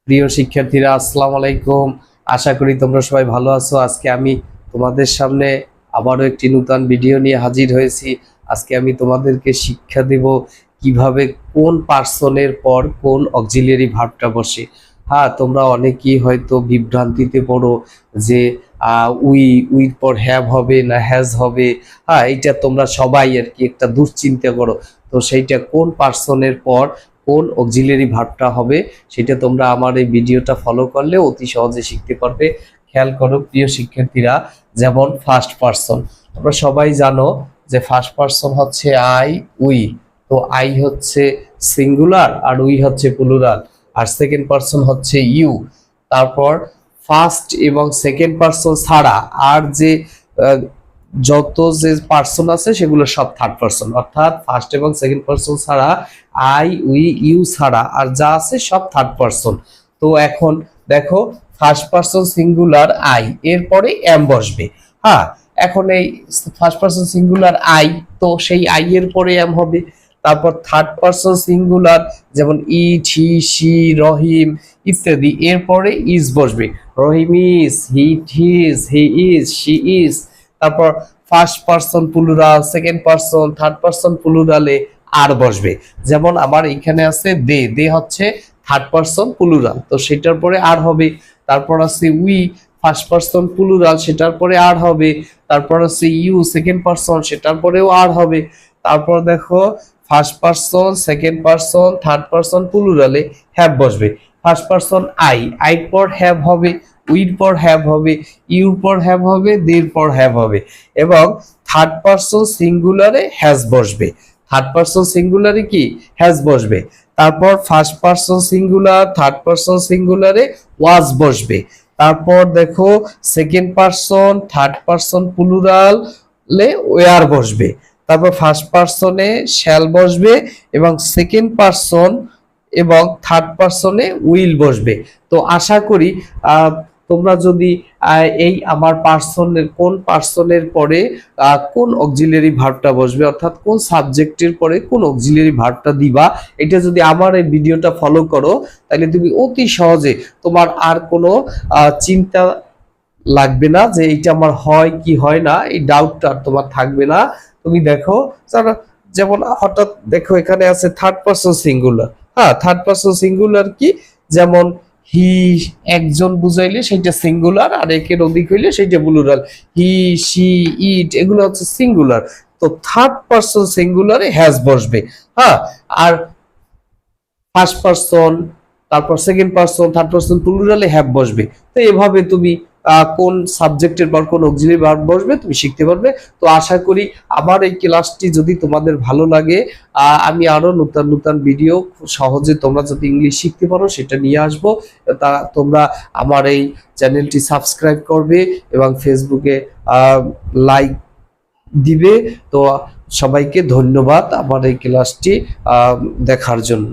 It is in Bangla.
প্রিয় শিক্ষার্থীরা, আসসালামু আলাইকুম। আশা করি তোমরা সবাই ভালো আছো। আজকে আমি তোমাদের সামনে আবারও একটি নতুন ভিডিও নিয়ে হাজির হয়েছি। আজকে আমি তোমাদেরকে শিক্ষা দেব কিভাবে কোন পার্সনের পর কোন অক্সিলিয়ারি ভার্বটা বসে। হ্যাঁ, তোমরা অনেকেই হয়তো বিভ্রান্তিতে পড়ো যে উইর পর হ্যাভ হবে না হ্যাজ হবে। হ্যাঁ, এটা তোমরা সবাই আর কি একটা দুশ্চিন্তা করো। তো সেইটা কোন পার্সনের পর কোন অক্সিলিয়ারি ভার্বটা হবে সেটা তোমরা আমার এই ভিডিওটা ফলো করলে অতি সহজে শিখতে পারবে। খেয়াল করো প্রিয় শিক্ষার্থীরা, যেমন ফার্স্ট পার্সন, তোমরা সবাই জানো যে ফার্স্ট পার্সন হচ্ছে আই, উই। তো আই হচ্ছে সিঙ্গুলার আর উই হচ্ছে প্লুরাল, আর সেকেন্ড পার্সন হচ্ছে ইউ। তারপর ফার্স্ট এবং সেকেন্ড পার্সন ছাড়া আর যে যত যে পার্সন আছে সেগুলো সব থার্ড পার্সন, অর্থাৎ ফার্স্ট এবং সেকেন্ড পার্সন ছাড়া আই, উই, ইউ ছাড়া আর যা আছে সব থার্ড পার্সন। তো এখন দেখো, ফার্স্ট পার্সন সিঙ্গুলার আই, এরপরে এম বসবে। হ্যাঁ, এখন এই ফার্স্ট পার্সন সিঙ্গুলার আই, তো সেই আই এর পরে এম হবে। তারপর থার্ড পার্সন সিঙ্গুলার যেমন ইট, হি, শি, রহিম ইত্যাদি, এরপরে ইজ বসবে। Rahim is, it is, he is, she is. তারপর first person plural, second person, third person প্লুরালে আর বসবে। যেমন আমার এখানে আছে দে, দে হচ্ছে থার্ড পার্সন প্লুরাল, তো সেটার পরে আর হবে। তারপর আছে উই, ফার্স্ট পার্সন প্লুরাল, সেটার পরে আর হবে। তারপর আছে ইউ, সেকেন্ড পার্সন, সেটার পরেও আর হবে। তারপর দেখো, first person, second person, third person প্লুরালে হ্যাভ বসবে। ফার্স্ট পার্সন আই, আই পর হ্যাভ হবে, উইর পর হ্যাভ হবে, ইউর পর হ্যাভ হবে, দের পর হ্যাভ হবে। এবং থার্ড পার্সন সিঙ্গুলারে হ্যাজ বসবে। থার্ড পার্সন সিঙ্গুলারে কি হ্যাজ বসবে। তারপর first person singular, third person সিঙ্গুলারে ওয়াজ বসবে। তারপর দেখো, সেকেন্ড পার্সন, থার্ড পার্সন প্লুরালে ওয়ার বসবে। তারপর ফার্স্ট পার্সনে শ্যাল বসবে এবং সেকেন্ড পার্সন এবং থার্ড পার্সনে উইল বসবে। তো আশা করি তোমরা যদি এই আমার পার্সনের কোন পার্সনের পরে কোন অক্সিলিয়ারি ভার্বটা বসবে, অর্থাৎ কোন সাবজেক্টের পরে কোন অক্সিলিয়ারি ভার্বটা দিবা, এটা যদি আমার এই ভিডিওটা ফলো করো, তাহলে তুমি অতি সহজে, তোমার আর কোনো চিন্তা লাগবে না যে এটা আমার হয় কি হয় না, এই ডাউটটা তোমার থাকবে না। তুমি দেখো, যেমন হঠাৎ দেখো এখানে আছে থার্ড পার্সন সিঙ্গুলার। হ্যাঁ, থার্ড পার্সন সিঙ্গুলার কি, যেমন হি একজন বুঝাইলে সেটা সিঙ্গুলার, আর একের অধিক হইলে সেটা প্লুরাল। হি, শি, ইট এগুলো হচ্ছে সিঙ্গুলার। তো থার্ড পার্সন সিঙ্গুলারে হ্যাজ বসবে। হ্যাঁ, আর ফার্স্ট পার্সন, তারপর সেকেন্ড পার্সন, থার্ড পার্সন প্লুরালে হ্যাভ বসবে। তো এভাবে তুমি কোন সাবজেক্টের পর কোন অক্সিলিয়ারি ভার্ব বসবে তুমি শিখতে পারবে। তো আশা করি আমার এই ক্লাসটি যদি তোমাদের ভালো লাগে, আমি আরো নতুন নতুন ভিডিও সহজে তোমরা যদি ইংলিশ শিখতে পারো সেটা নিয়ে আসবো। তা তোমরা আমার এই চ্যানেলটি সাবস্ক্রাইব করবে এবং ফেসবুকে লাইক দিবে। তো সবাইকে ধন্যবাদ আমার এই ক্লাসটি দেখার জন্য।